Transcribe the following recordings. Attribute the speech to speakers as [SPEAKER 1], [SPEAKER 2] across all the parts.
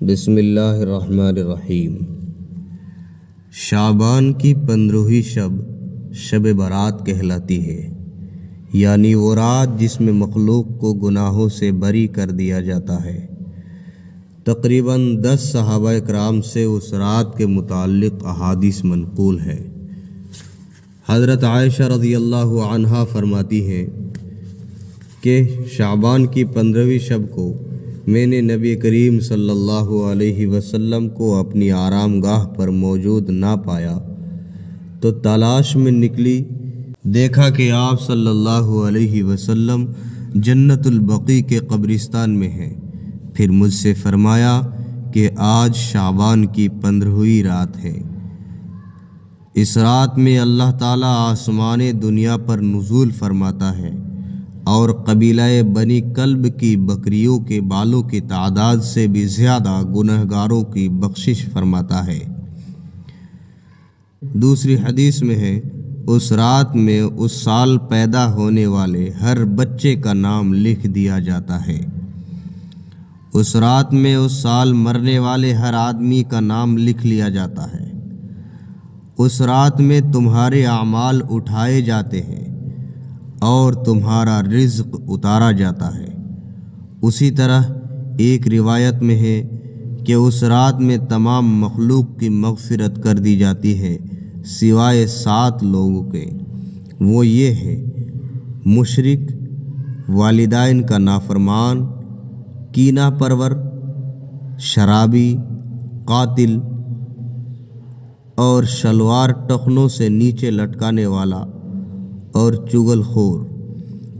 [SPEAKER 1] بسم اللہ الرحمن الرحیم۔ شعبان کی 15ویں شب شب برات کہلاتی ہے، یعنی وہ رات جس میں مخلوق کو گناہوں سے بری کر دیا جاتا ہے۔ تقریباً 10 صحابہ کرام سے اس رات کے متعلق احادیث منقول ہے۔ حضرت عائشہ رضی اللہ عنہا فرماتی ہیں کہ شعبان کی 15ویں شب کو میں نے نبی کریم صلی اللہ علیہ وسلم کو اپنی آرام گاہ پر موجود نہ پایا تو تلاش میں نکلی، دیکھا کہ آپ صلی اللہ علیہ وسلم جنت البقیع کے قبرستان میں ہیں۔ پھر مجھ سے فرمایا کہ آج شعبان کی 15ویں رات ہے۔ اس رات میں اللہ تعالیٰ آسمان دنیا پر نزول فرماتا ہے اور قبیلہ بنی کلب کی بکریوں کے بالوں کی تعداد سے بھی زیادہ گنہگاروں کی بخشش فرماتا ہے۔ دوسری حدیث میں ہے، اس رات میں اس سال پیدا ہونے والے ہر بچے کا نام لکھ دیا جاتا ہے۔ اس رات میں اس سال مرنے والے ہر آدمی کا نام لکھ لیا جاتا ہے۔ اس رات میں تمہارے اعمال اٹھائے جاتے ہیں اور تمہارا رزق اتارا جاتا ہے۔ اسی طرح ایک روایت میں ہے کہ اس رات میں تمام مخلوق کی مغفرت کر دی جاتی ہے سوائے 7 لوگوں کے۔ وہ یہ ہے: مشرک، والدین کا نافرمان، کینہ پرور، شرابی، قاتل اور شلوار ٹخنوں سے نیچے لٹکانے والا اور چغل خور۔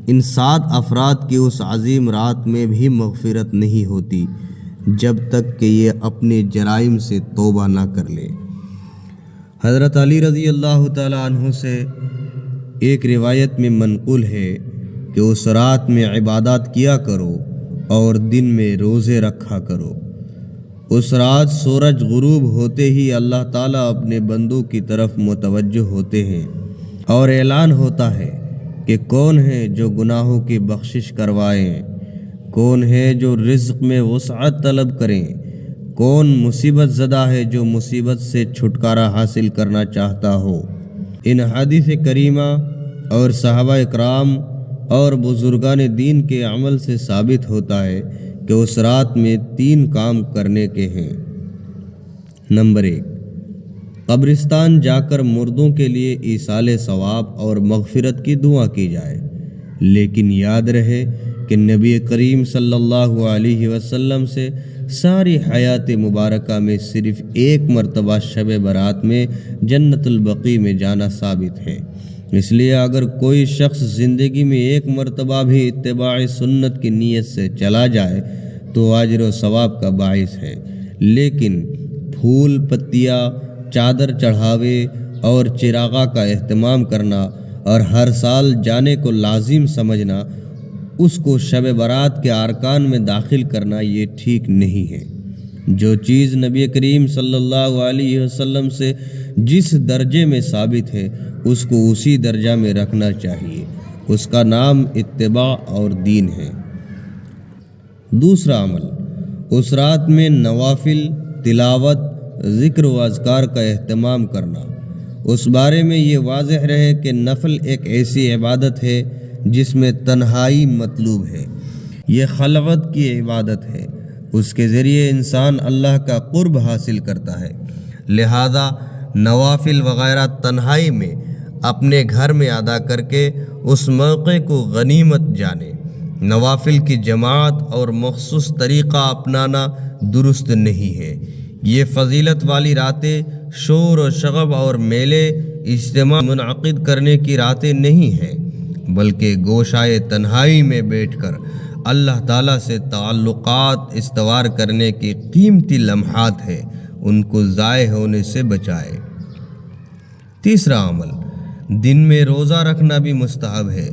[SPEAKER 1] ان 7 افراد کی اس عظیم رات میں بھی مغفرت نہیں ہوتی جب تک کہ یہ اپنے جرائم سے توبہ نہ کر لے۔ حضرت علی رضی اللہ تعالیٰ عنہ سے ایک روایت میں منقول ہے کہ اس رات میں عبادات کیا کرو اور دن میں روزے رکھا کرو۔ اس رات سورج غروب ہوتے ہی اللہ تعالیٰ اپنے بندوں کی طرف متوجہ ہوتے ہیں اور اعلان ہوتا ہے کہ کون ہے جو گناہوں کی بخشش کروائیں، کون ہے جو رزق میں وسعت طلب کریں، کون مصیبت زدہ ہے جو مصیبت سے چھٹکارا حاصل کرنا چاہتا ہو۔ ان حدیث کریمہ اور صحابہ اکرام اور بزرگان دین کے عمل سے ثابت ہوتا ہے کہ اس رات میں 3 کام کرنے کے ہیں۔ نمبر 1، قبرستان جا کر مردوں کے لیے ایصال ثواب اور مغفرت کی دعا کی جائے، لیکن یاد رہے کہ نبی کریم صلی اللہ علیہ وسلم سے ساری حیات مبارکہ میں صرف 1 مرتبہ شب برات میں جنت البقیع میں جانا ثابت ہے۔ اس لیے اگر کوئی شخص زندگی میں 1 مرتبہ بھی اتباع سنت کی نیت سے چلا جائے تو اجر و ثواب کا باعث ہے، لیکن پھول پتیاں، چادر چڑھاوے اور چراغاں کا اہتمام کرنا اور ہر سال جانے کو لازم سمجھنا، اس کو شب برات کے ارکان میں داخل کرنا، یہ ٹھیک نہیں ہے۔ جو چیز نبی کریم صلی اللہ علیہ وسلم سے جس درجے میں ثابت ہے اس کو اسی درجہ میں رکھنا چاہیے، اس کا نام اتباع اور دین ہے۔ دوسرا عمل، اس رات میں نوافل، تلاوت، ذکر و اذکار کا اہتمام کرنا۔ اس بارے میں یہ واضح رہے کہ نفل ایک ایسی عبادت ہے جس میں تنہائی مطلوب ہے، یہ خلوت کی عبادت ہے، اس کے ذریعے انسان اللہ کا قرب حاصل کرتا ہے۔ لہذا نوافل وغیرہ تنہائی میں اپنے گھر میں ادا کر کے اس موقع کو غنیمت جانے۔ نوافل کی جماعت اور مخصوص طریقہ اپنانا درست نہیں ہے۔ یہ فضیلت والی راتیں شور و شغب اور میلے اجتماع منعقد کرنے کی راتیں نہیں ہیں، بلکہ گوشائے تنہائی میں بیٹھ کر اللہ تعالیٰ سے تعلقات استوار کرنے کی قیمتی لمحات ہے، ان کو ضائع ہونے سے بچائے۔ تیسرا عمل، دن میں روزہ رکھنا بھی مستحب ہے۔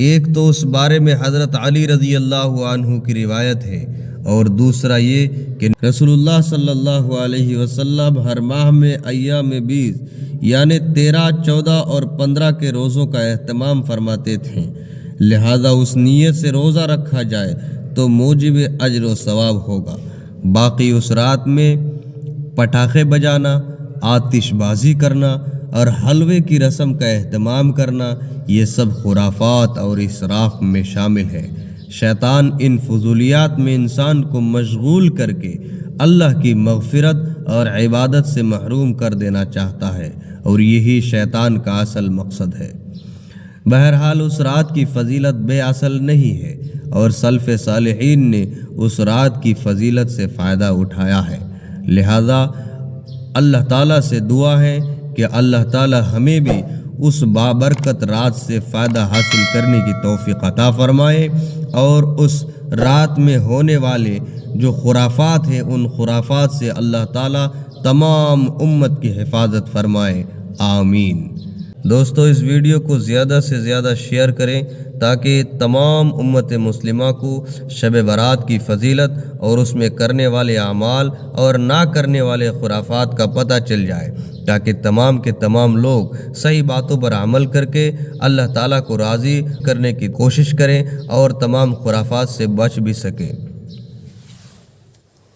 [SPEAKER 1] ایک تو اس بارے میں حضرت علی رضی اللہ عنہ کی روایت ہے، اور دوسرا یہ کہ رسول اللہ صلی اللہ علیہ وسلم ہر ماہ میں ایام 20 یعنی 13، 14 اور 15 کے روزوں کا اہتمام فرماتے تھے۔ لہذا اس نیت سے روزہ رکھا جائے تو موجب اجر و ثواب ہوگا، باقی اس رات میں پٹاخے بجانا، آتش بازی کرنا اور حلوے کی رسم کا اہتمام کرنا یہ سب خرافات اور اسراف میں شامل ہے۔ شیطان ان فضولیات میں انسان کو مشغول کر کے اللہ کی مغفرت اور عبادت سے محروم کر دینا چاہتا ہے، اور یہی شیطان کا اصل مقصد ہے۔ بہرحال اس رات کی فضیلت بے اصل نہیں ہے، اور سلف صالحین نے اس رات کی فضیلت سے فائدہ اٹھایا ہے۔ لہذا اللہ تعالیٰ سے دعا ہے کہ اللہ تعالیٰ ہمیں بھی اس بابرکت رات سے فائدہ حاصل کرنے کی توفیق عطا فرمائے، اور اس رات میں ہونے والے جو خرافات ہیں ان خرافات سے اللہ تعالیٰ تمام امت کی حفاظت فرمائے، آمین۔ دوستو اس ویڈیو کو زیادہ سے زیادہ شیئر کریں تاکہ تمام امت مسلمہ کو شب برات کی فضیلت اور اس میں کرنے والے اعمال اور نہ کرنے والے خرافات کا پتہ چل جائے، تاکہ تمام کے تمام لوگ صحیح باتوں پر عمل کر کے اللہ تعالیٰ کو راضی کرنے کی کوشش کریں اور تمام خرافات سے بچ بھی سکیں۔